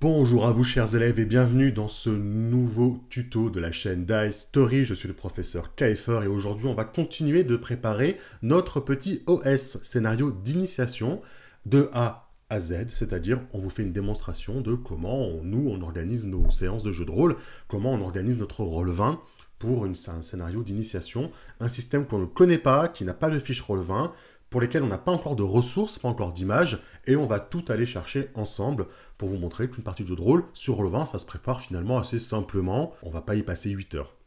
Bonjour à vous chers élèves et bienvenue dans ce nouveau tuto de la chaîne Dice Story. Je suis le professeur Kiefer et aujourd'hui on va continuer de préparer notre petit OS, scénario d'initiation de A à Z, c'est-à-dire on vous fait une démonstration de comment on organise nos séances de jeu de rôle, comment on organise notre Roll20 pour un scénario d'initiation, un système qu'on ne connaît pas, qui n'a pas de fiche Roll20, pour lesquels on n'a pas encore de ressources, pas encore d'images, et on va tout aller chercher ensemble pour vous montrer qu'une partie de jeu de rôle sur Roll20, ça se prépare finalement assez simplement, on va pas y passer 8 heures.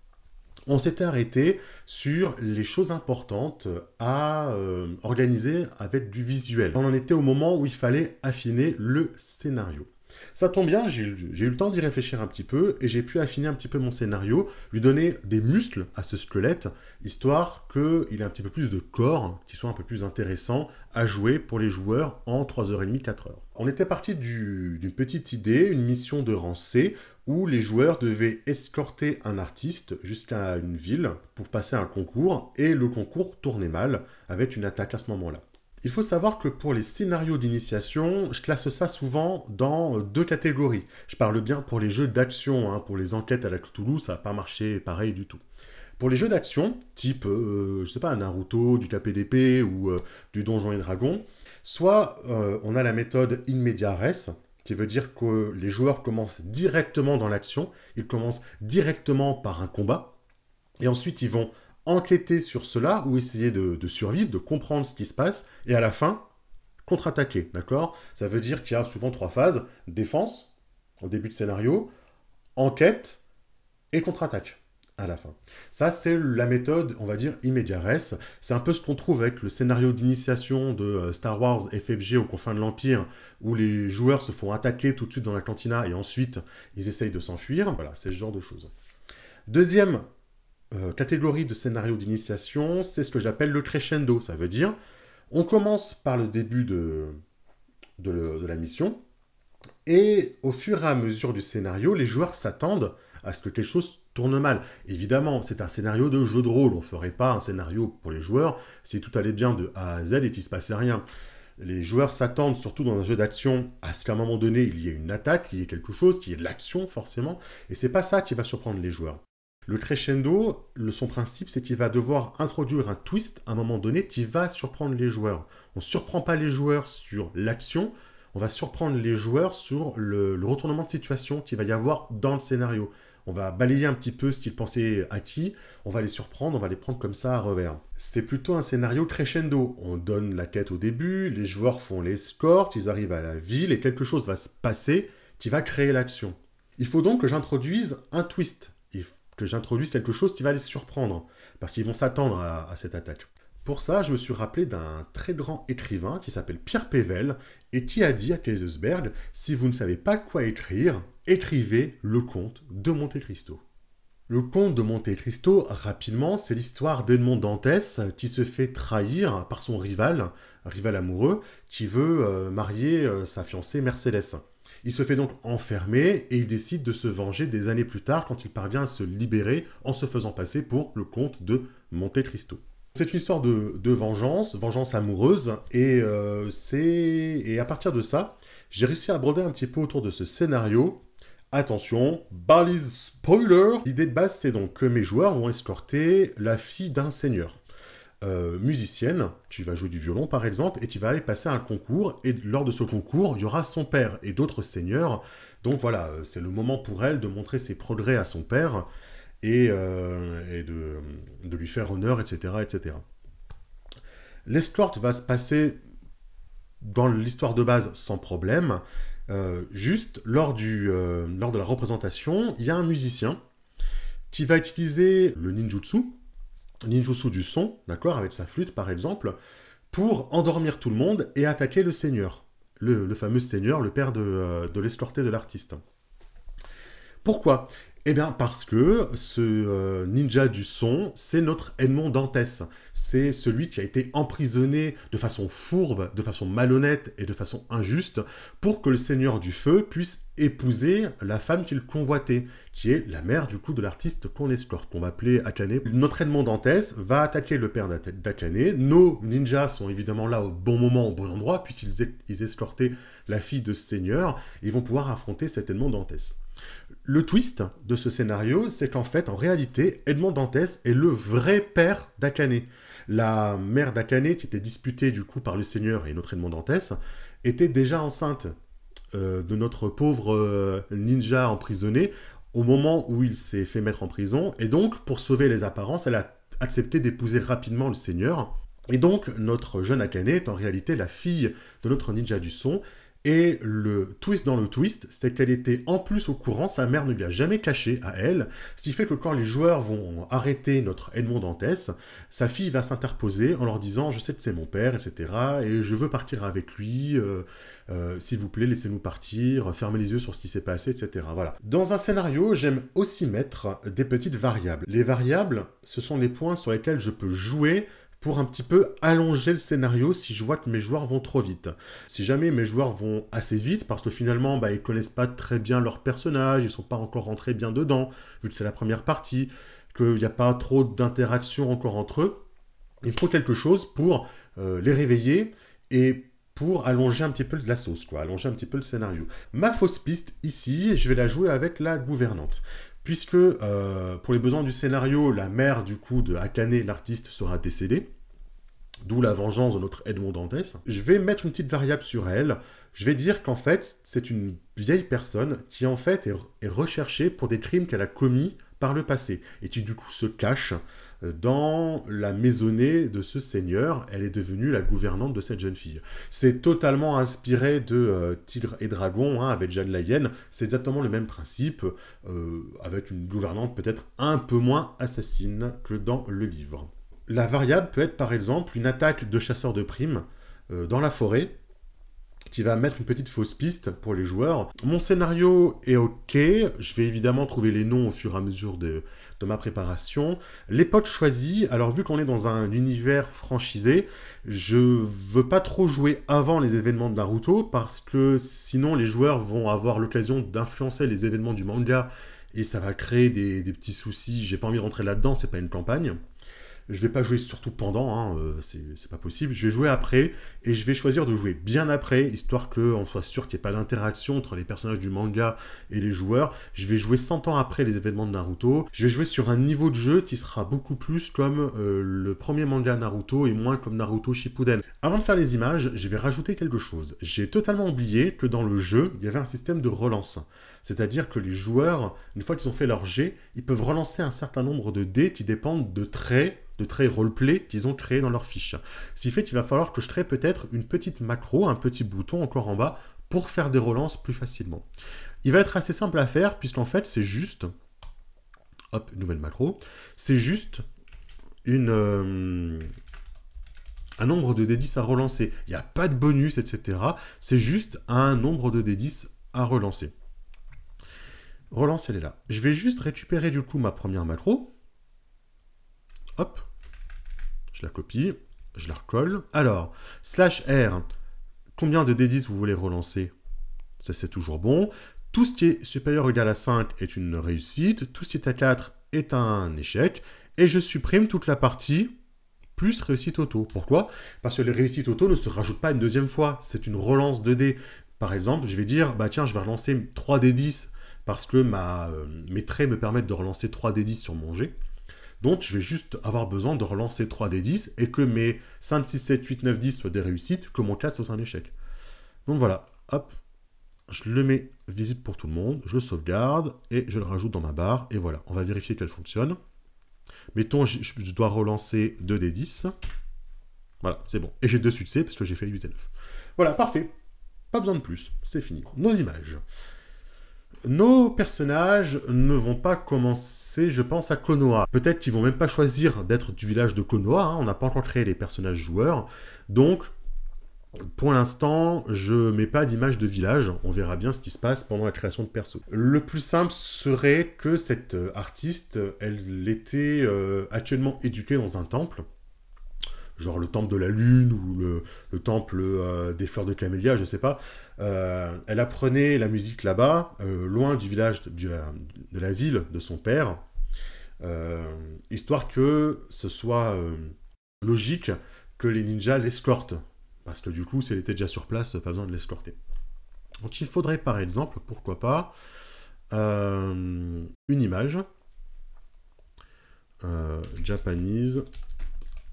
On s'était arrêté sur les choses importantes à organiser avec du visuel. On en était au moment où il fallait affiner le scénario. Ça tombe bien, j'ai eu le temps d'y réfléchir un petit peu et j'ai pu affiner un petit peu mon scénario, lui donner des muscles à ce squelette, histoire qu'il ait un petit peu plus de corps, qui soit un peu plus intéressant à jouer pour les joueurs en 3h30, 4h. On était parti d'une petite idée, une mission de rang C, où les joueurs devaient escorter un artiste jusqu'à une ville pour passer un concours, et le concours tournait mal, avec une attaque à ce moment-là. Il faut savoir que pour les scénarios d'initiation, je classe ça souvent dans deux catégories. Je parle bien pour les jeux d'action, hein, pour les enquêtes à la Cthulhu, ça n'a pas marché pareil du tout. Pour les jeux d'action, type, je sais pas, un Naruto, du KPDP ou du Donjons et Dragons, soit on a la méthode in media res, qui veut dire que les joueurs commencent directement dans l'action, ils commencent directement par un combat, et ensuite ils vont enquêter sur cela ou essayer de survivre, de comprendre ce qui se passe, et à la fin, contre-attaquer, d'accord? Ça veut dire qu'il y a souvent trois phases: défense, au début de scénario, enquête, et contre-attaque à la fin. Ça, c'est la méthode, on va dire, immédiat res. C'est un peu ce qu'on trouve avec le scénario d'initiation de Star Wars FFG aux confins de l'Empire, où les joueurs se font attaquer tout de suite dans la cantina et ensuite ils essayent de s'enfuir. Voilà, c'est ce genre de choses. Deuxième catégorie de scénario d'initiation, c'est ce que j'appelle le crescendo. Ça veut dire, on commence par le début de la mission, et au fur et à mesure du scénario, les joueurs s'attendent à ce que quelque chose tourne mal. Évidemment, c'est un scénario de jeu de rôle. On ne ferait pas un scénario pour les joueurs si tout allait bien de A à Z et qu'il ne se passait rien. Les joueurs s'attendent, surtout dans un jeu d'action, à ce qu'à un moment donné, il y ait une attaque, qu'il y ait quelque chose, qu'il y ait de l'action, forcément. Et c'est pas ça qui va surprendre les joueurs. Le crescendo, son principe, c'est qu'il va devoir introduire un twist à un moment donné qui va surprendre les joueurs. On ne surprend pas les joueurs sur l'action, on va surprendre les joueurs sur le retournement de situation qu'il va y avoir dans le scénario. On va balayer un petit peu ce qu'ils pensaient acquis, on va les surprendre, on va les prendre comme ça à revers. C'est plutôt un scénario crescendo. On donne la quête au début, les joueurs font l'escorte, ils arrivent à la ville et quelque chose va se passer qui va créer l'action. Il faut donc que j'introduise un twist, que j'introduise quelque chose qui va les surprendre, parce qu'ils vont s'attendre à cette attaque. Pour ça, je me suis rappelé d'un très grand écrivain qui s'appelle Pierre Pével et qui a dit à Kaysersberg: si vous ne savez pas quoi écrire, écrivez le conte de Monte Cristo. Le conte de Monte Cristo, rapidement, c'est l'histoire d'Edmond Dantès qui se fait trahir par son rival, un rival amoureux, qui veut marier sa fiancée Mercédès. Il se fait donc enfermer et il décide de se venger des années plus tard quand il parvient à se libérer en se faisant passer pour le comte de Monte Cristo. C'est une histoire de vengeance, vengeance amoureuse, et à partir de ça, j'ai réussi à broder un petit peu autour de ce scénario. Attention, balise spoiler. L'idée de base, c'est donc que mes joueurs vont escorter la fille d'un seigneur. Musicienne, tu vas jouer du violon par exemple, et tu vas aller passer un concours, et lors de ce concours, il y aura son père et d'autres seigneurs. Donc voilà, c'est le moment pour elle de montrer ses progrès à son père, et de lui faire honneur, etc. etc. L'escorte va se passer dans l'histoire de base sans problème. Juste, lors de la représentation, il y a un musicien qui va utiliser le ninjutsu du son, d'accord, avec sa flûte par exemple, pour endormir tout le monde et attaquer le seigneur, le fameux seigneur, le père de l'escorté de l'artiste. Pourquoi? Eh bien parce que ce ninja du son, c'est notre Edmond Dantès. C'est celui qui a été emprisonné de façon fourbe, de façon malhonnête et de façon injuste pour que le Seigneur du Feu puisse épouser la femme qu'il convoitait, qui est la mère du coup de l'artiste qu'on escorte, qu'on va appeler Akane. Notre Edmond Dantès va attaquer le père d'Akane. Nos ninjas sont évidemment là au bon moment, au bon endroit, puisqu'ils escortaient la fille de ce Seigneur, et ils vont pouvoir affronter cet Edmond Dantès. Le twist de ce scénario, c'est qu'en fait, en réalité, Edmond Dantès est le vrai père d'Akane. La mère d'Akane, qui était disputée du coup par le Seigneur et notre Edmond Dantès, était déjà enceinte de notre pauvre ninja emprisonné au moment où il s'est fait mettre en prison. Et donc, pour sauver les apparences, elle a accepté d'épouser rapidement le Seigneur. Et donc, notre jeune Akane est en réalité la fille de notre ninja du son. Et le twist dans le twist, c'est qu'elle était en plus au courant, sa mère ne lui a jamais caché à elle, ce qui fait que quand les joueurs vont arrêter notre Edmond Dantès, sa fille va s'interposer en leur disant « Je sais que c'est mon père, etc. et je veux partir avec lui, s'il vous plaît, laissez-nous partir, fermez les yeux sur ce qui s'est passé, etc. » Voilà. Dans un scénario, j'aime aussi mettre des petites variables. Les variables, ce sont les points sur lesquels je peux jouer pour un petit peu allonger le scénario si je vois que mes joueurs vont trop vite. Si jamais mes joueurs vont assez vite, parce que finalement, ils connaissent pas très bien leur personnage, ils sont pas encore rentrés bien dedans, vu que c'est la première partie, qu'il n'y a pas trop d'interaction encore entre eux, il faut quelque chose pour les réveiller et pour allonger un petit peu la sauce, allonger un petit peu le scénario. Ma fausse piste, ici, je vais la jouer avec la gouvernante. Puisque, pour les besoins du scénario, la mère, du coup, de Akane, l'artiste, sera décédée, d'où la vengeance de notre Edmond Dantès, je vais mettre une petite variable sur elle. Je vais dire qu'en fait, c'est une vieille personne qui, en fait, est recherchée pour des crimes qu'elle a commis par le passé, et qui, du coup, se cache dans la maisonnée de ce seigneur. Elle est devenue la gouvernante de cette jeune fille. C'est totalement inspiré de Tigre et Dragon, avec Jeanne Layenne. C'est exactement le même principe, avec une gouvernante peut-être un peu moins assassine que dans le livre. La variable peut être par exemple une attaque de chasseurs de primes dans la forêt, qui va mettre une petite fausse piste pour les joueurs. Mon scénario est ok, je vais évidemment trouver les noms au fur et à mesure de ma préparation. L'époque choisie, alors vu qu'on est dans un univers franchisé, je veux pas trop jouer avant les événements de Naruto, parce que sinon les joueurs vont avoir l'occasion d'influencer les événements du manga, et ça va créer des petits soucis. J'ai pas envie de rentrer là-dedans, c'est pas une campagne. Je vais pas jouer surtout pendant, c'est pas possible. Je vais jouer après, et je vais choisir de jouer bien après, histoire qu'on soit sûr qu'il n'y ait pas d'interaction entre les personnages du manga et les joueurs. Je vais jouer 100 ans après les événements de Naruto. Je vais jouer sur un niveau de jeu qui sera beaucoup plus comme le premier manga Naruto, et moins comme Naruto Shippuden. Avant de faire les images, je vais rajouter quelque chose. J'ai totalement oublié que dans le jeu, il y avait un système de relance. C'est-à-dire que les joueurs, une fois qu'ils ont fait leur jet, ils peuvent relancer un certain nombre de dés qui dépendent de traits roleplay qu'ils ont créés dans leur fiche. Ce qui fait qu'il va falloir que je crée peut-être une petite macro, un petit bouton encore en bas, pour faire des relances plus facilement. Il va être assez simple à faire, puisqu'en fait, c'est juste... Hop, nouvelle macro. C'est juste un nombre de D10 à relancer. Il n'y a pas de bonus, etc. C'est juste un nombre de D10 à relancer. Relance, elle est là. Je vais juste récupérer du coup ma première macro. Hop, je la copie, je la recolle. Alors, /R, combien de D10 vous voulez relancer? Ça, c'est toujours bon. Tout ce qui est supérieur ou égal à 5 est une réussite. Tout ce qui est à 4 est un échec. Et je supprime toute la partie plus réussite auto. Pourquoi? Parce que les réussites auto ne se rajoutent pas une deuxième fois. C'est une relance de dés. Par exemple, je vais dire, tiens, je vais relancer 3 D10 parce que mes traits me permettent de relancer 3 D10 sur mon jet. Donc, je vais juste avoir besoin de relancer 3 D10 et que mes 5, 6, 7, 8, 9, 10 soient des réussites, que mon 4 soit un échec. Donc voilà, hop, je le mets visible pour tout le monde, je le sauvegarde et je le rajoute dans ma barre. Et voilà, on va vérifier qu'elle fonctionne. Mettons, je dois relancer 2 D10. Voilà, c'est bon. Et j'ai 2 succès parce que j'ai fait 8 et 9. Voilà, parfait. Pas besoin de plus, c'est fini. Nos images. Nos personnages ne vont pas commencer, je pense, à Konoha. Peut-être qu'ils vont même pas choisir d'être du village de Konoha, on n'a pas encore créé les personnages joueurs. Donc, Pour l'instant, je mets pas d'image de village, on verra bien ce qui se passe pendant la création de perso. Le plus simple serait que cette artiste, elle était actuellement éduquée dans un temple, genre le temple de la lune ou le temple des fleurs de camélia, je sais pas. Elle apprenait la musique là-bas, loin du village, de la ville de son père, histoire que ce soit logique que les ninjas l'escortent. Parce que du coup, si elle était déjà sur place, pas besoin de l'escorter. Donc il faudrait par exemple, pourquoi pas, une image Japanese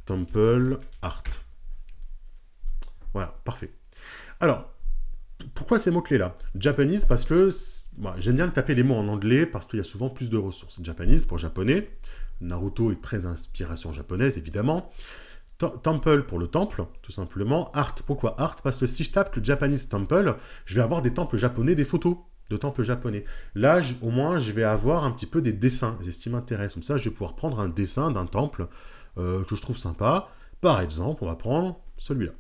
Temple Art. Voilà, parfait. Alors, pourquoi ces mots-clés là? Japanese parce que j'aime bien taper les mots en anglais parce qu'il y a souvent plus de ressources. Japanese pour japonais. Naruto est très inspiration japonaise évidemment. Temple pour le temple, tout simplement. Art, pourquoi art? Parce que si je tape le Japanese Temple, je vais avoir des temples japonais, des photos de temples japonais. Là, au moins, je vais avoir un petit peu des dessins, c'est ce qui m'intéresse. Comme ça, je vais pouvoir prendre un dessin d'un temple que je trouve sympa. Par exemple, on va prendre celui-là.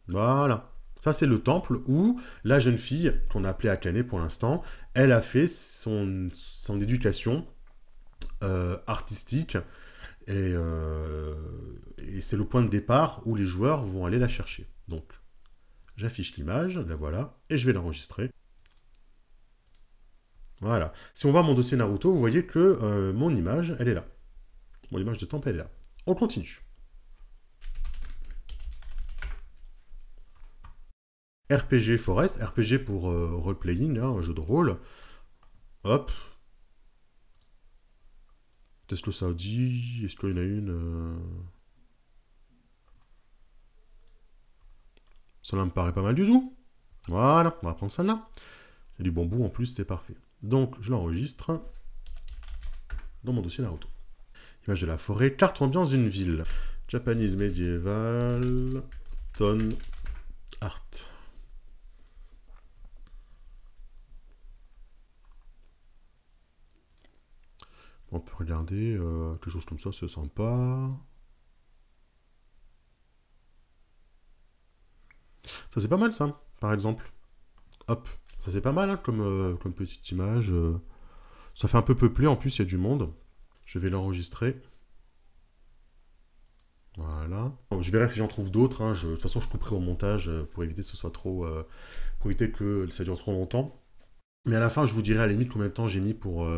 Voilà. Ça, c'est le temple où la jeune fille, qu'on a appelée Akane pour l'instant, elle a fait son éducation artistique et c'est le point de départ où les joueurs vont aller la chercher. Donc, j'affiche l'image, la voilà, et je vais l'enregistrer. Voilà. Si on voit mon dossier Naruto, vous voyez que mon image, elle est là. Mon image de temple, elle est là. On continue. RPG Forest, RPG pour role-playing, hein, un jeu de rôle. Hop. Est-ce que ça dit? Est-ce qu'il y en a une Celle-là me paraît pas mal du tout. Voilà, on va prendre celle-là. Il y a du bambou en plus, c'est parfait. Donc, je l'enregistre dans mon dossier Naruto. Image de la forêt, carte ambiance d'une ville. Japanese médiéval, tone, art. On peut regarder quelque chose comme ça, c'est sympa. Ça c'est pas mal ça, par exemple. Hop, ça c'est pas mal hein, comme petite image. Ça fait un peu peuplé, en plus il y a du monde. Je vais l'enregistrer. Voilà. Je verrai si j'en trouve d'autres. Hein. De toute façon, je couperai au montage pour éviter que ce soit trop... pour éviter que ça dure trop longtemps. Mais à la fin, je vous dirai à la limite combien de temps j'ai mis pour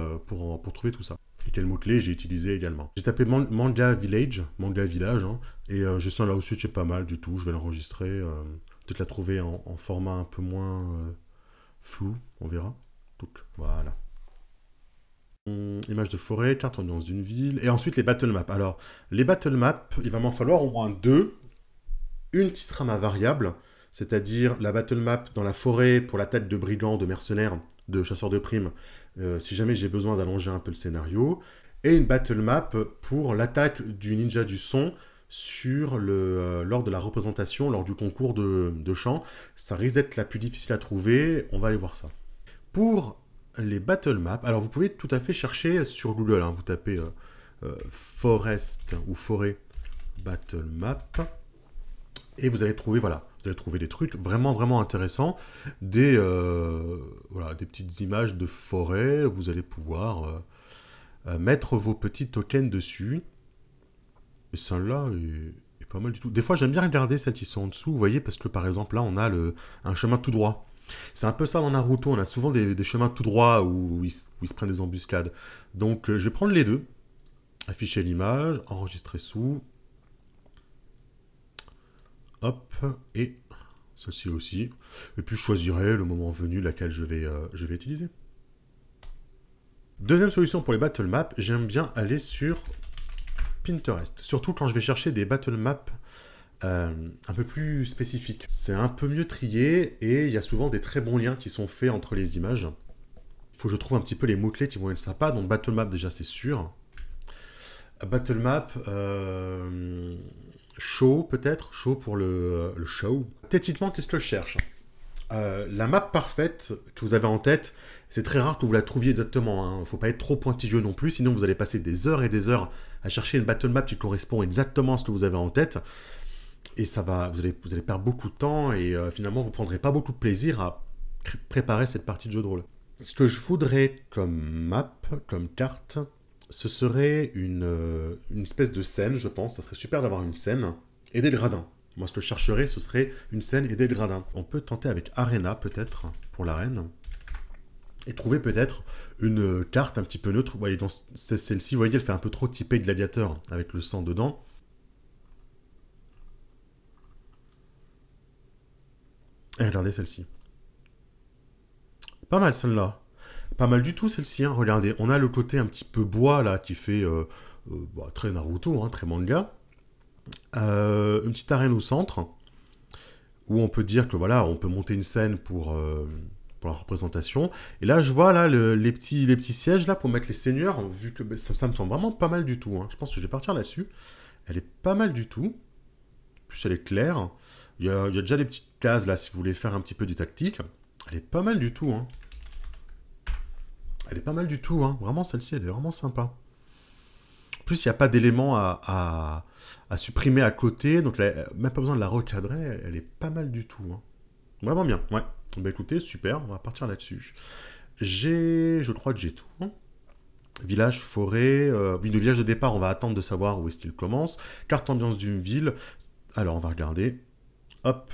trouver tout ça. Et quels mots-clés j'ai utilisé également. J'ai tapé Manga Village, Manga Village, hein, et je sens là aussi que c'est pas mal du tout. Je vais l'enregistrer. Peut-être la trouver en format un peu moins flou, on verra. Donc, voilà. Image de forêt, carte ambiance d'une ville, et ensuite les battle maps. Alors, les battle maps, il va m'en falloir au moins deux. Une qui sera ma variable, c'est-à-dire la battle map dans la forêt pour l'attaque de brigands, de mercenaires, de chasseurs de primes, si jamais j'ai besoin d'allonger un peu le scénario, et une battle map pour l'attaque du ninja du son lors de la représentation, lors du concours de chant. Ça risque d'être la plus difficile à trouver, on va aller voir ça. Pour les battle maps, alors vous pouvez tout à fait chercher sur Google, hein, vous tapez forest ou forêt battle map, et vous allez trouver, voilà, vous allez trouver des trucs vraiment, vraiment intéressants, voilà, des petites images de forêt, vous allez pouvoir mettre vos petits tokens dessus, et celle-là est pas mal du tout. Des fois, j'aime bien regarder celles qui sont en dessous, vous voyez, parce que par exemple, là, on a un chemin tout droit. C'est un peu ça dans Naruto, on a souvent des chemins tout droits où ils se prennent des embuscades. Donc je vais prendre les deux, afficher l'image, enregistrer sous, hop, et celle-ci aussi. Et puis je choisirai le moment venu laquelle je vais utiliser. Deuxième solution pour les battle maps, j'aime bien aller sur Pinterest. Surtout quand je vais chercher des battle maps un peu plus spécifique. C'est un peu mieux trié et il y a souvent des très bons liens qui sont faits entre les images. Il faut que je trouve un petit peu les mots-clés qui vont être sympas. Donc Battle Map déjà c'est sûr. Battle Map, show peut-être, show pour le show. Techniquement, qu'est-ce que je cherche? La map parfaite que vous avez en tête, c'est très rare que vous la trouviez exactement. Il ne faut pas être trop pointilleux non plus, sinon vous allez passer des heures et des heures à chercher une battle map qui correspond exactement à ce que vous avez en tête. Et ça va, vous allez perdre beaucoup de temps et finalement vous prendrez pas beaucoup de plaisir à préparer cette partie de jeu de rôle. Ce que je voudrais comme map, comme carte, ce serait une espèce de scène, je pense. Ça serait super d'avoir une scène et des gradins. Moi, ce que je chercherais, ce serait une scène et des gradins. On peut tenter avec Arena, peut-être, pour l'arène. Et trouver peut-être une carte un petit peu neutre. Vous voyez, dans celle-ci, vous voyez, elle fait un peu trop typée gladiateur, avec le sang dedans. Et regardez celle-ci. Pas mal celle-là. Pas mal du tout celle-ci, hein. Regardez, on a le côté un petit peu bois là qui fait bah, très Naruto, hein, très manga. Une petite arène au centre où on peut dire que voilà, on peut monter une scène pour la représentation. Et là, je vois là les petits sièges là pour mettre les seigneurs, vu que bah, ça me semble vraiment pas mal du tout, hein. Je pense que je vais partir là-dessus. Elle est pas mal du tout. En plus, elle est claire. Il y a déjà des petites cases là si vous voulez faire un petit peu du tactique. Elle est pas mal du tout, hein. Elle est pas mal du tout, hein. Vraiment, celle-ci, elle est vraiment sympa. En plus, il n'y a pas d'éléments à supprimer à côté, donc là, même pas besoin de la recadrer, elle est pas mal du tout, hein. Vraiment bien, ouais. Bah écoutez, super, on va partir là-dessus. Je crois que j'ai tout, hein. Village, forêt, oui, le village de départ, on va attendre de savoir où est-ce qu'il commence. Carte ambiance d'une ville. Alors, on va regarder. Hop.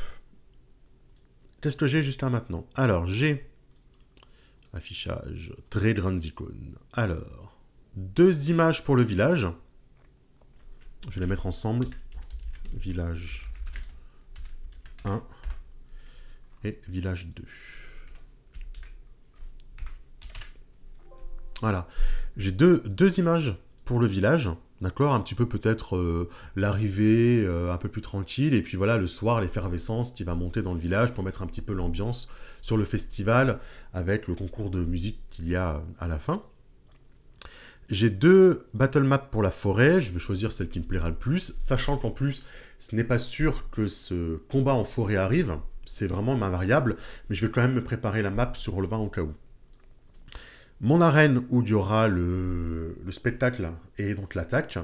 Qu'est-ce que j'ai juste là maintenant? Alors, j'ai affichage, très grandes icônes. Alors, 2 images pour le village. Je vais les mettre ensemble. Village 1 et village 2. Voilà. J'ai deux images pour le village. D'accord, un petit peu peut-être l'arrivée un peu plus tranquille, et puis voilà, le soir, l'effervescence qui va monter dans le village pour mettre un petit peu l'ambiance sur le festival avec le concours de musique qu'il y a à la fin. J'ai 2 battle maps pour la forêt, je vais choisir celle qui me plaira le plus, sachant qu'en plus, ce n'est pas sûr que ce combat en forêt arrive, c'est vraiment ma variable, mais je vais quand même me préparer la map sur le 20 au cas où. Mon arène où il y aura le spectacle et donc l'attaque.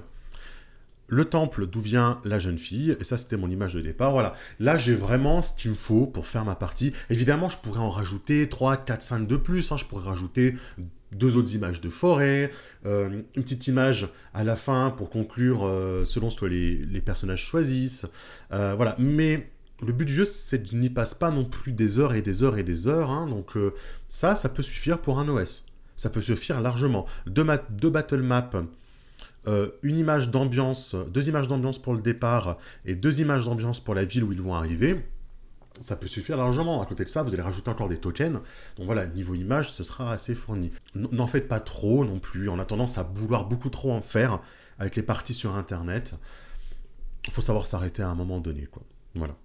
Le temple d'où vient la jeune fille, et ça c'était mon image de départ, voilà. Là j'ai vraiment ce qu'il me faut pour faire ma partie. Évidemment je pourrais en rajouter 3, 4, 5 de plus, hein. Je pourrais rajouter 2 autres images de forêt, une petite image à la fin pour conclure selon ce que les personnages choisissent. Voilà, mais le but du jeu c'est qu'il n'y passe pas non plus des heures et des heures et des heures, hein. Donc ça peut suffire pour un OS. Ça peut suffire largement. Deux battle maps, une image d'ambiance, 2 images d'ambiance pour le départ et 2 images d'ambiance pour la ville où ils vont arriver, ça peut suffire largement. À côté de ça, vous allez rajouter encore des tokens. Donc voilà, niveau image, ce sera assez fourni. N'en faites pas trop non plus. On a tendance à vouloir beaucoup trop en faire avec les parties sur Internet. Il faut savoir s'arrêter à un moment donné, quoi. Voilà.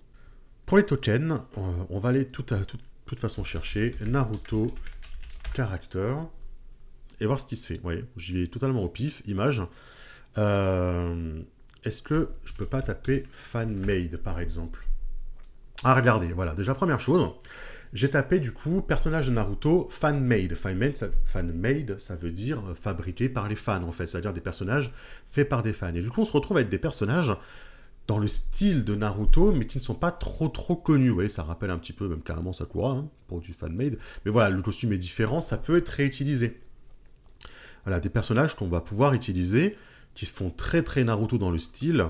Pour les tokens, on va aller toute façon chercher Naruto Character et voir ce qui se fait. Vous voyez, j'y vais totalement au pif, image. Est-ce que je peux pas taper fan-made, par exemple? Ah, regardez, voilà. Déjà, première chose, j'ai tapé, du coup, personnage de Naruto fan-made. Fan-made, ça veut dire fabriqué par les fans, en fait. C'est-à-dire des personnages faits par des fans. Et du coup, on se retrouve avec des personnages dans le style de Naruto, mais qui ne sont pas trop connus. Vous voyez, ça rappelle un petit peu, même carrément Sakura, hein, pour du fan-made. Mais voilà, le costume est différent, ça peut être réutilisé. Voilà, des personnages qu'on va pouvoir utiliser, qui se font très Naruto dans le style.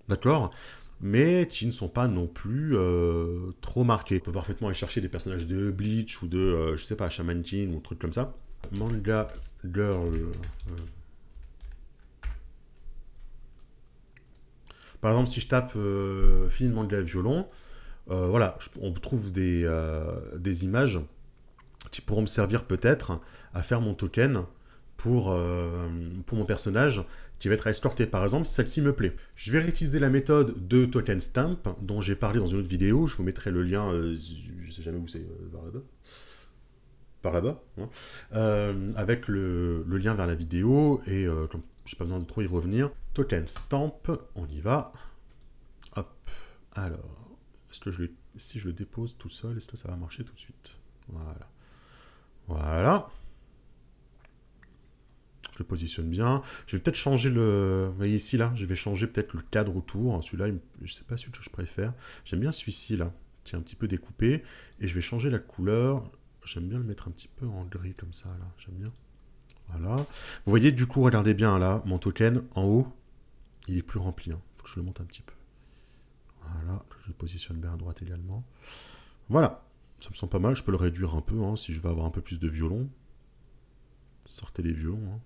D'accord, mais qui ne sont pas non plus trop marqués. On peut parfaitement aller chercher des personnages de Bleach ou de, je sais pas, Shaman King ou trucs comme ça. Manga Girl. Par exemple, si je tape film manga violon, voilà, on trouve des images qui pourront me servir peut-être à faire mon token pour mon personnage qui va être escorté. Par exemple, celle-ci me plaît. Je vais réutiliser la méthode de token stamp dont j'ai parlé dans une autre vidéo. Je vous mettrai le lien, je sais jamais où c'est, par là-bas, hein, avec le lien vers la vidéo, et comme j'ai pas besoin de trop y revenir. Token stamp, on y va. Hop, alors, est-ce que si je le dépose tout seul, est-ce que ça va marcher tout de suite? Voilà. Voilà. Je le positionne bien. Je vais peut-être changer le... Vous voyez ici, là, je vais changer peut-être le cadre autour. Celui-là, je sais pas celui que je préfère. J'aime bien celui-ci, là, qui est un petit peu découpé. Et je vais changer la couleur. J'aime bien le mettre un petit peu en gris, comme ça, là. J'aime bien. Voilà. Vous voyez, du coup, regardez bien, là, mon token, en haut, il est plus rempli. Hein. Faut que je le monte un petit peu. Voilà. Je le positionne bien à droite également. Voilà. Ça me semble pas mal. Je peux le réduire un peu, hein, si je veux avoir un peu plus de violon. Sortez les violons, hein.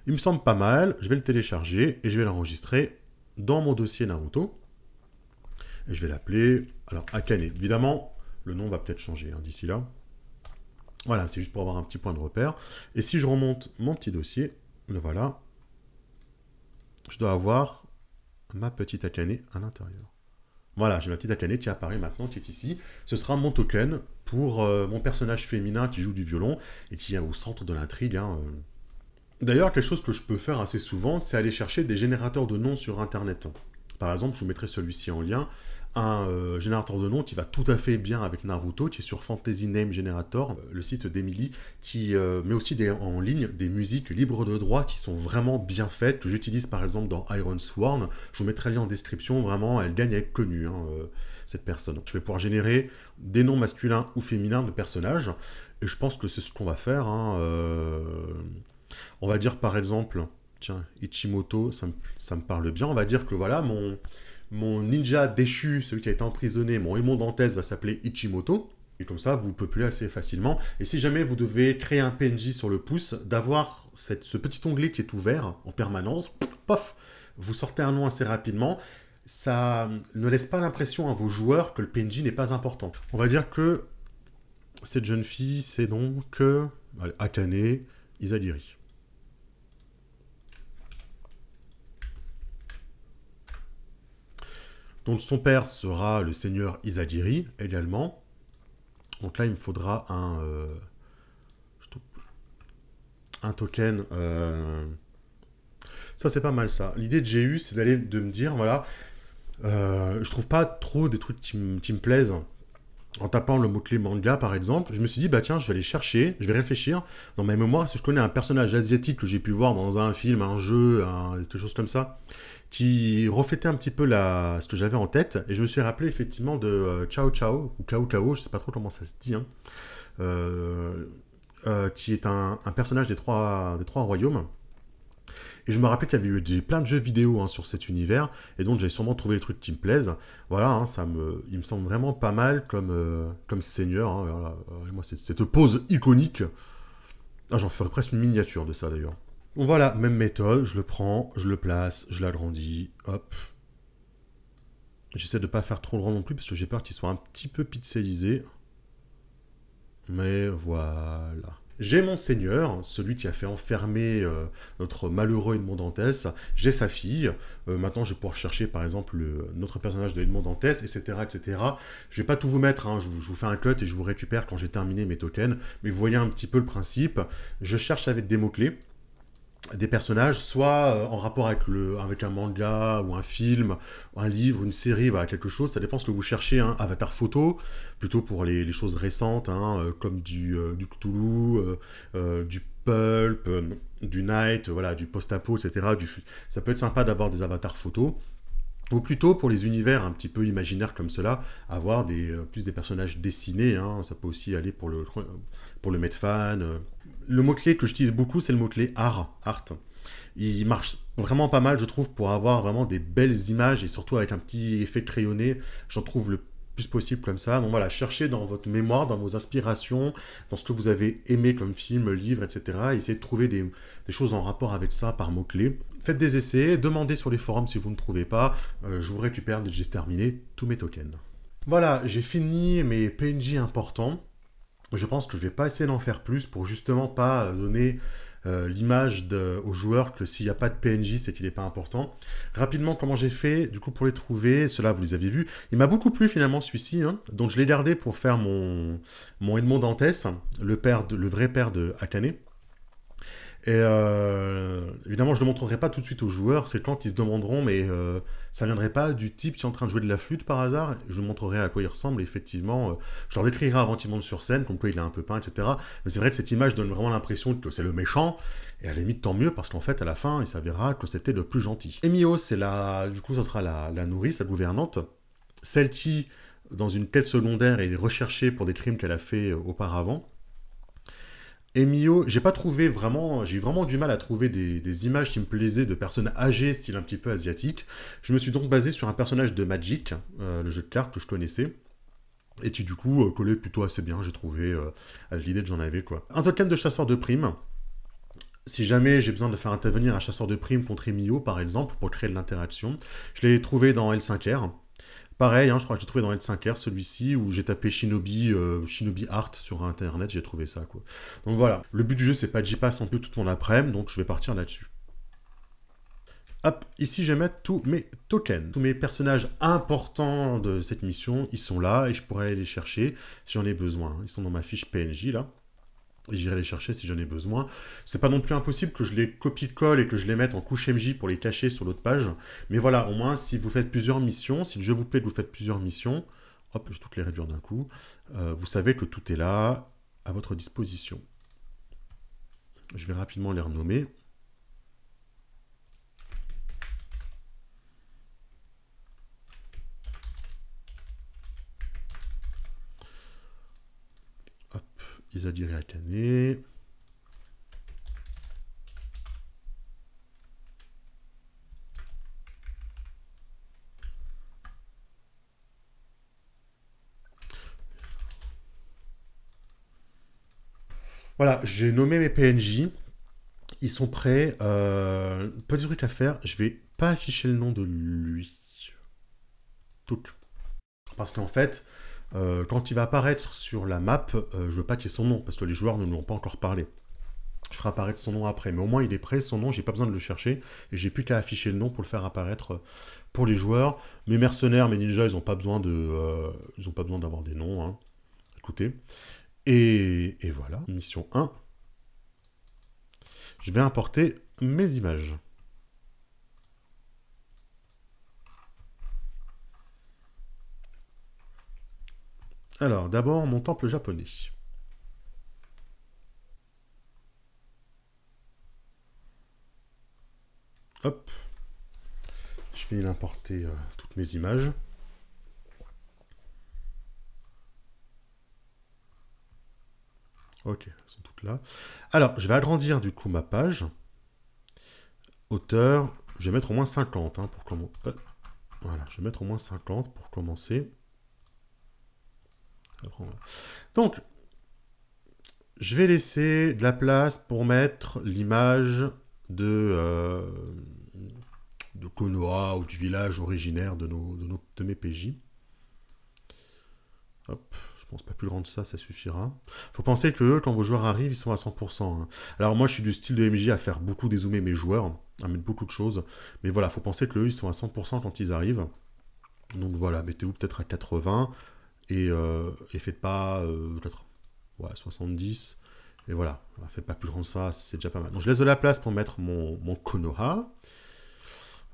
Il me semble pas mal, je vais le télécharger et je vais l'enregistrer dans mon dossier Naruto. Et je vais l'appeler, alors, Akane. Évidemment, le nom va peut-être changer hein, d'ici là. Voilà, c'est juste pour avoir un petit point de repère. Et si je remonte mon petit dossier, le voilà, je dois avoir ma petite Akane à l'intérieur. Voilà, j'ai ma petite Akane qui apparaît maintenant, qui est ici. Ce sera mon token pour mon personnage féminin qui joue du violon et qui est au centre de l'intrigue, hein, D'ailleurs, quelque chose que je peux faire assez souvent, c'est aller chercher des générateurs de noms sur Internet. Par exemple, je vous mettrai celui-ci en lien, un générateur de noms qui va tout à fait bien avec Naruto, qui est sur Fantasy Name Generator, le site d'Emily, qui met aussi en ligne des musiques libres de droit qui sont vraiment bien faites, que j'utilise par exemple dans Iron Sworn. Je vous mettrai le lien en description, vraiment, elle gagne à être connue, hein, cette personne. Je vais pouvoir générer des noms masculins ou féminins de personnages, et je pense que c'est ce qu'on va faire, hein, on va dire par exemple, tiens, Ichimoto, ça me parle bien. On va dire que voilà, mon ninja déchu, celui qui a été emprisonné, mon Aimon Dantès va s'appeler Ichimoto. Et comme ça, vous le peuplez assez facilement. Et si jamais vous devez créer un PNJ sur le pouce, d'avoir ce petit onglet qui est ouvert en permanence, pof, vous sortez un nom assez rapidement. Ça ne laisse pas l'impression à vos joueurs que le PNJ n'est pas important. On va dire que cette jeune fille, c'est donc Akane Izagiri. Donc son père sera le seigneur Izagiri également. Donc là, il me faudra un token. Ça, c'est pas mal ça. L'idée que j'ai eue, c'est de me dire, voilà, je trouve pas trop des trucs qui me plaisent. En tapant le mot-clé manga, par exemple, je me suis dit, bah tiens, je vais aller chercher, je vais réfléchir dans ma mémoire si je connais un personnage asiatique que j'ai pu voir dans un film, un jeu, quelque chose comme ça, qui reflétait un petit peu ce que j'avais en tête, et je me suis rappelé effectivement de Chao Chao, ou Kao Kao, je sais pas trop comment ça se dit, hein, qui est un personnage des trois royaumes. Et je me rappelais qu'il y avait eu plein de jeux vidéo hein, sur cet univers, et donc j'avais sûrement trouvé des trucs qui me plaisent. Voilà, hein, il me semble vraiment pas mal comme seigneur. Hein, voilà. Moi, cette pose iconique. Ah, j'en ferais presque une miniature de ça d'ailleurs. Bon, voilà, même méthode, je le prends, je le place, je l'agrandis, hop. J'essaie de pas faire trop grand non plus, parce que j'ai peur qu'il soit un petit peu pixelisé. Mais voilà. J'ai mon seigneur, celui qui a fait enfermer notre malheureux Edmond Dantès. J'ai sa fille. Maintenant, je vais pouvoir chercher, par exemple, notre personnage de Edmond Dantès, etc., etc. Je vais pas tout vous mettre. Hein. Je vous fais un cut et je vous récupère quand j'ai terminé mes tokens. Mais vous voyez un petit peu le principe. Je cherche avec des mots-clés des personnages, soit en rapport avec un manga ou un film, un livre, une série, voilà, quelque chose, ça dépend ce que vous cherchez, hein. Avatar photo, plutôt pour les choses récentes, hein, comme du Cthulhu, du Pulp, du Night, voilà, du post-apo, etc. Ça peut être sympa d'avoir des avatars photos, ou plutôt pour les univers un petit peu imaginaires comme cela, avoir plus des personnages dessinés, hein. Ça peut aussi aller pour le Medfan. Le mot-clé que j'utilise beaucoup, c'est le mot-clé art. Il marche vraiment pas mal, je trouve, pour avoir vraiment des belles images, et surtout avec un petit effet crayonné, j'en trouve le plus possible comme ça. Donc voilà, cherchez dans votre mémoire, dans vos inspirations, dans ce que vous avez aimé comme film, livre, etc. Et essayez de trouver des choses en rapport avec ça par mots-clés. Faites des essais, demandez sur les forums si vous ne trouvez pas. Je vous récupère dès que j'ai terminé tous mes tokens. Voilà, j'ai fini mes PNJ importants. Je pense que je vais pas essayer d'en faire plus pour justement pas donner l'image aux joueurs que s'il n'y a pas de PNJ, c'est qu'il n'est pas important. Rapidement, comment j'ai fait, du coup, pour les trouver, ceux-là, vous les avez vus. Il m'a beaucoup plu, finalement, celui-ci, hein, donc je l'ai gardé pour faire mon Edmond Dantès, le vrai père de Akane. Et Évidemment, je ne le montrerai pas tout de suite aux joueurs, c'est quand ils se demanderont, mais ça viendrait pas du type qui est en train de jouer de la flûte par hasard. Je vous montrerai à quoi il ressemble, effectivement. Je leur décrirai avant qu'il monte sur scène, comme quoi il est un peu peint, etc. Mais c'est vrai que cette image donne vraiment l'impression que c'est le méchant, et à la limite, tant mieux, parce qu'en fait, à la fin, il s'avérera que c'était le plus gentil. Emio, c'est la... Du coup, ça sera la nourrice, la gouvernante, celle qui, dans une quête secondaire, est recherchée pour des crimes qu'elle a fait auparavant. Emio, j'ai vraiment du mal à trouver des images qui me plaisaient de personnes âgées, style un petit peu asiatique. Je me suis donc basé sur un personnage de Magic, le jeu de cartes que je connaissais, et qui du coup collait plutôt assez bien, j'ai trouvé, à l'idée que j'en avais quoi. Un token de chasseur de primes. Si jamais j'ai besoin de faire intervenir un chasseur de primes contre Emio, par exemple, pour créer de l'interaction, je l'ai trouvé dans L5R. Pareil, hein, je crois que j'ai trouvé dans L5R celui-ci où j'ai tapé Shinobi, Shinobi Art sur internet, j'ai trouvé ça quoi. Donc voilà, le but du jeu c'est pas que j'y passe non plus toute mon après-midi, donc je vais partir là-dessus. Hop, ici je vais mettre tous mes tokens. Tous mes personnages importants de cette mission, ils sont là et je pourrais aller les chercher si j'en ai besoin. Ils sont dans ma fiche PNJ là. Et j'irai les chercher si j'en ai besoin. C'est pas non plus impossible que je les copie-colle et que je les mette en couche MJ pour les cacher sur l'autre page. Mais voilà, au moins, si vous faites plusieurs missions, si le jeu vous plaît que vous faites plusieurs missions, hop, je vais toutes les réduire d'un coup, vous savez que tout est là, à votre disposition. Je vais rapidement les renommer. Hop, Isadiri Akane. Voilà, j'ai nommé mes PNJ. Ils sont prêts. Petit truc à faire, je vais pas afficher le nom de lui. Tout. Parce qu'en fait, quand il va apparaître sur la map, je veux pas qu'il y ait son nom, parce que les joueurs ne l'ont pas encore parlé. Je ferai apparaître son nom après, mais au moins il est prêt, son nom, j'ai pas besoin de le chercher, et j'ai plus qu'à afficher le nom pour le faire apparaître pour les joueurs. Mes mercenaires, mes ninjas, ils ont pas besoin d'avoir des noms, hein. Écoutez. Et voilà, mission 1. Je vais importer mes images. Alors, d'abord, mon temple japonais. Hop. Je vais importer toutes mes images. Ok, elles sont toutes là. Alors, je vais agrandir du coup ma page. Hauteur, je vais mettre au moins 50 hein, pour commencer. Voilà, je vais mettre au moins 50 pour commencer. Donc, je vais laisser de la place pour mettre l'image de Konoha ou du village originaire de mes PJ. Hop, je pense pas plus grand que ça, ça suffira. Faut penser que quand vos joueurs arrivent, ils sont à 100%. Hein. Alors moi, je suis du style de MJ à faire beaucoup dézoomer mes joueurs, à mettre beaucoup de choses. Mais voilà, faut penser que eux, ils sont à 100% quand ils arrivent. Donc voilà, mettez-vous peut-être à 80 et faites pas 70. Et voilà, faites pas plus grand que ça, c'est déjà pas mal. Donc je laisse de la place pour mettre mon Konoha.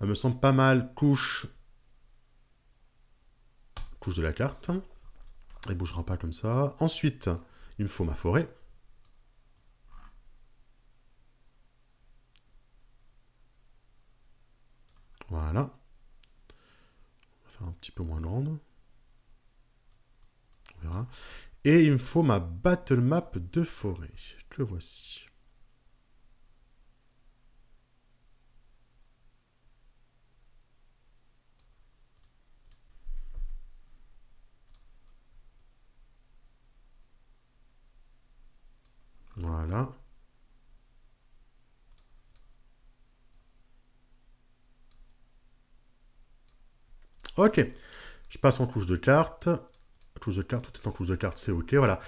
Ça me semble pas mal, couche de la carte. Elle bougera pas comme ça. Ensuite, il me faut ma forêt. Voilà. On va faire un petit peu moins grande. On verra. Et il me faut ma battle map de forêt. Que voici. Voilà. Ok. Je passe en touche de carte. Touche de carte, tout est en touche de carte, c'est ok. Voilà.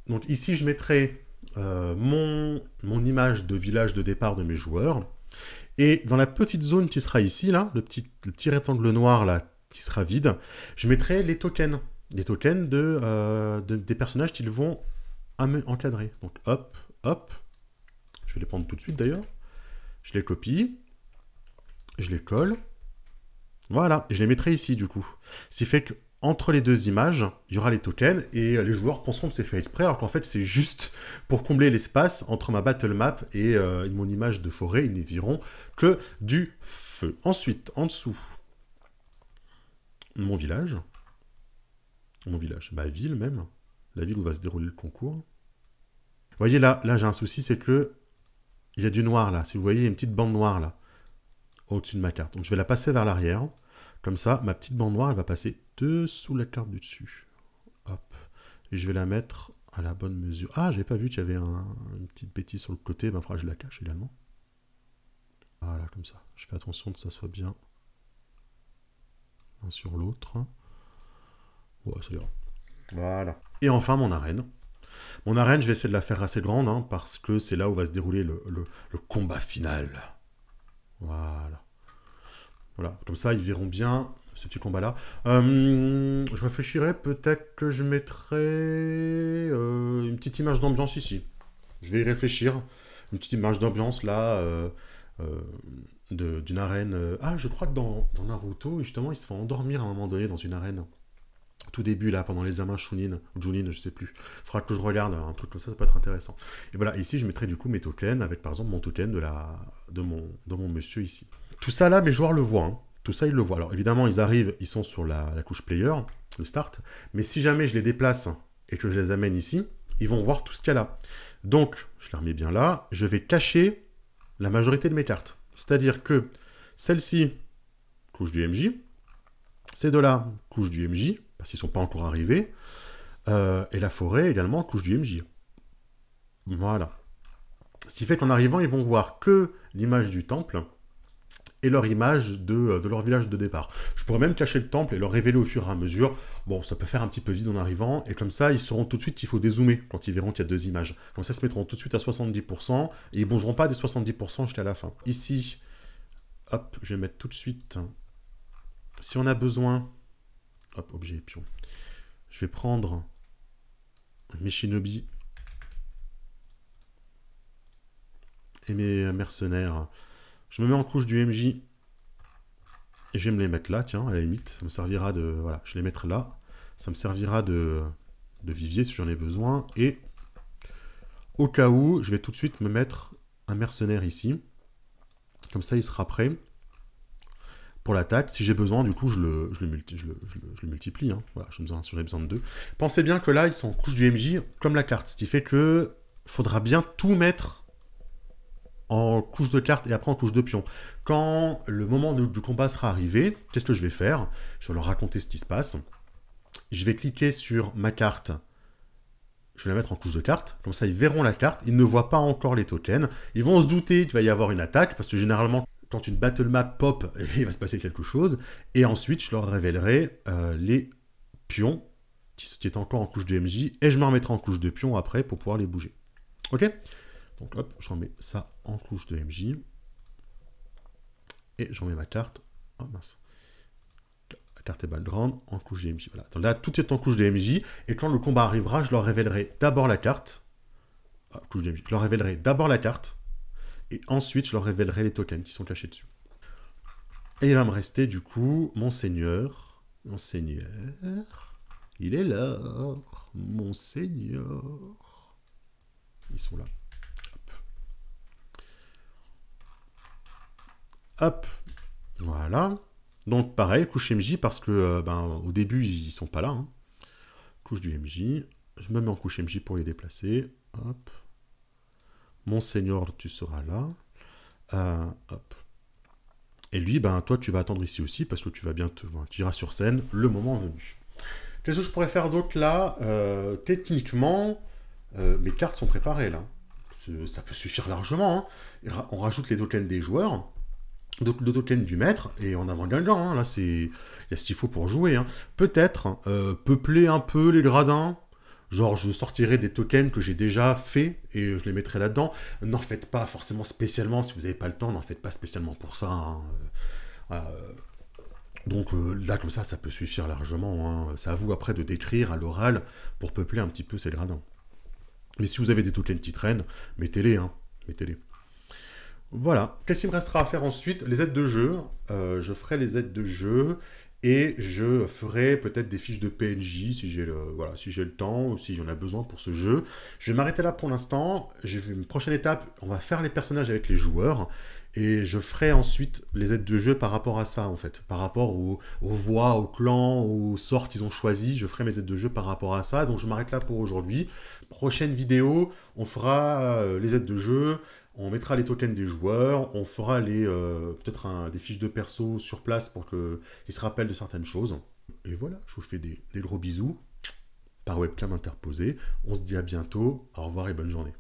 Donc ici, je mettrai mon image de village de départ de mes joueurs. Et dans la petite zone qui sera ici, là, le petit rectangle noir là, qui sera vide, je mettrai les tokens. Les tokens des personnages qu'ils vont encadrer. Donc hop, hop. Je vais les prendre tout de suite d'ailleurs. Je les copie. Je les colle. Voilà, et je les mettrai ici du coup. Ce qui fait que entre les deux images, il y aura les tokens et les joueurs penseront que c'est fait exprès, alors qu'en fait c'est juste pour combler l'espace entre ma battle map et mon image de forêt. Ils n'y verront que du feu. Ensuite, en dessous, mon village. Mon village, bah ville même. La ville où va se dérouler le concours. Vous voyez là j'ai un souci, c'est que il y a du noir là. Si vous voyez, il y a une petite bande noire là, au-dessus de ma carte. Donc je vais la passer vers l'arrière. Comme ça, ma petite bande noire, elle va passer dessous la carte du dessus. Hop. Et je vais la mettre à la bonne mesure. Ah, j'avais pas vu qu'il y avait une petite bêtise sur le côté. Ben, il faudra que je la cache également. Voilà, comme ça. Je fais attention que ça soit bien l'un sur l'autre. Ouais, ça ira. Voilà. Et enfin, mon arène. Mon arène, je vais essayer de la faire assez grande, hein, parce que c'est là où va se dérouler le combat final. Voilà. Voilà, comme ça, ils verront bien ce petit combat-là. Je réfléchirais, peut-être que je mettrais une petite image d'ambiance ici. Je vais y réfléchir. Une petite image d'ambiance, là, d'une arène. Ah, je crois que dans Naruto, justement, ils se font endormir à un moment donné dans une arène. Tout début, là, pendant les examens Chunin, ou Junin, je sais plus. Il faudra que je regarde un truc comme ça peut être intéressant. Et voilà, ici, je mettrai du coup mes tokens, avec par exemple mon token de mon monsieur ici. Tout ça là, mes joueurs le voient. Hein. Tout ça, ils le voient. Alors évidemment, ils arrivent, ils sont sur la couche player, le start. Mais si jamais je les déplace et que je les amène ici, ils vont voir tout ce qu'il y a là. Donc, je les remets bien là. Je vais cacher la majorité de mes cartes. C'est-à-dire que celle-ci, couche du MJ. Ces deux-là, couche du MJ, parce qu'ils ne sont pas encore arrivés. Et la forêt, également, couche du MJ. Voilà. Ce qui fait qu'en arrivant, ils vont voir que l'image du temple et leur image de leur village de départ. Je pourrais même cacher le temple et leur révéler au fur et à mesure. Bon, ça peut faire un petit peu vide en arrivant, et comme ça, ils sauront tout de suite qu'il faut dézoomer quand ils verront qu'il y a deux images. Comme ça, ils se mettront tout de suite à 70%, et ils ne bougeront pas des 70% jusqu'à la fin. Ici, hop, je vais mettre tout de suite, si on a besoin, hop, objet et pion, je vais prendre mes shinobi et mes mercenaires. Je me mets en couche du MJ et je vais me les mettre là, tiens, à la limite. Ça me servira de... Voilà, je les mettrai là. Ça me servira de vivier si j'en ai besoin. Et au cas où, je vais tout de suite me mettre un mercenaire ici. Comme ça, il sera prêt pour l'attaque. Si j'ai besoin, du coup, je le multiplie. Hein. Voilà, j'en ai besoin de deux. Pensez bien que là, ils sont en couche du MJ comme la carte. Ce qui fait que faudra bien tout mettre en couche de cartes et après en couche de pion. Quand le moment du combat sera arrivé, qu'est-ce que je vais faire? Je vais leur raconter ce qui se passe. Je vais cliquer sur ma carte. Je vais la mettre en couche de cartes. Comme ça, ils verront la carte. Ils ne voient pas encore les tokens. Ils vont se douter qu'il va y avoir une attaque, parce que généralement, quand une battle map pop, il va se passer quelque chose. Et ensuite, je leur révélerai les pions qui est encore en couche de MJ. Et je me remettrai en couche de pion après pour pouvoir les bouger. Ok? Donc hop, je remets ça en couche de MJ. Et je remets ma carte. Oh mince. La carte est background en couche de MJ. Voilà. Donc là, tout est en couche de MJ. Et quand le combat arrivera, je leur révélerai d'abord la carte. Ah, couche de MJ. Je leur révélerai d'abord la carte. Et ensuite, je leur révélerai les tokens qui sont cachés dessus. Et il va me rester du coup mon seigneur. Mon seigneur. Il est là. Mon seigneur. Ils sont là. Hop, voilà. Donc pareil, couche MJ parce que au début ils sont pas là. Hein. Couche du MJ. Je me mets en couche MJ pour les déplacer. Hop. Monseigneur, tu seras là. Hop. Et lui, toi tu vas attendre ici aussi parce que tu vas bientôt, tu iras sur scène le moment venu. Qu'est-ce que je pourrais faire d'autre là? Techniquement, mes cartes sont préparées là. Ça peut suffire largement. Hein. On rajoute les tokens des joueurs. De tokens du maître, et en avant gagnant, hein. Là, il y a ce qu'il faut pour jouer. Hein. Peut-être peupler un peu les gradins, genre je sortirai des tokens que j'ai déjà fait, et je les mettrai là-dedans. N'en faites pas forcément spécialement, si vous n'avez pas le temps, n'en faites pas spécialement pour ça. Hein. Donc là, comme ça peut suffire largement. Hein. C'est à vous après de décrire à l'oral pour peupler un petit peu ces gradins. Mais si vous avez des tokens qui traînent, mettez-les. Hein. Mettez-les. Voilà. Qu'est-ce qu'il me restera à faire ensuite? Les aides de jeu. Je ferai les aides de jeu et je ferai peut-être des fiches de PNJ si j'ai voilà, si j'ai le temps ou si j'en ai besoin pour ce jeu. Je vais m'arrêter là pour l'instant. J'ai fait une prochaine étape. On va faire les personnages avec les joueurs et je ferai ensuite les aides de jeu par rapport à ça en fait, par rapport aux voix, aux clans, aux sorts qu'ils ont choisis. Je ferai mes aides de jeu par rapport à ça. Donc je m'arrête là pour aujourd'hui. Prochaine vidéo, on fera les aides de jeu. On mettra les tokens des joueurs, on fera peut-être des fiches de perso sur place pour qu'ils se rappellent de certaines choses. Et voilà, je vous fais des gros bisous par webcam interposée. On se dit à bientôt, au revoir et bonne journée.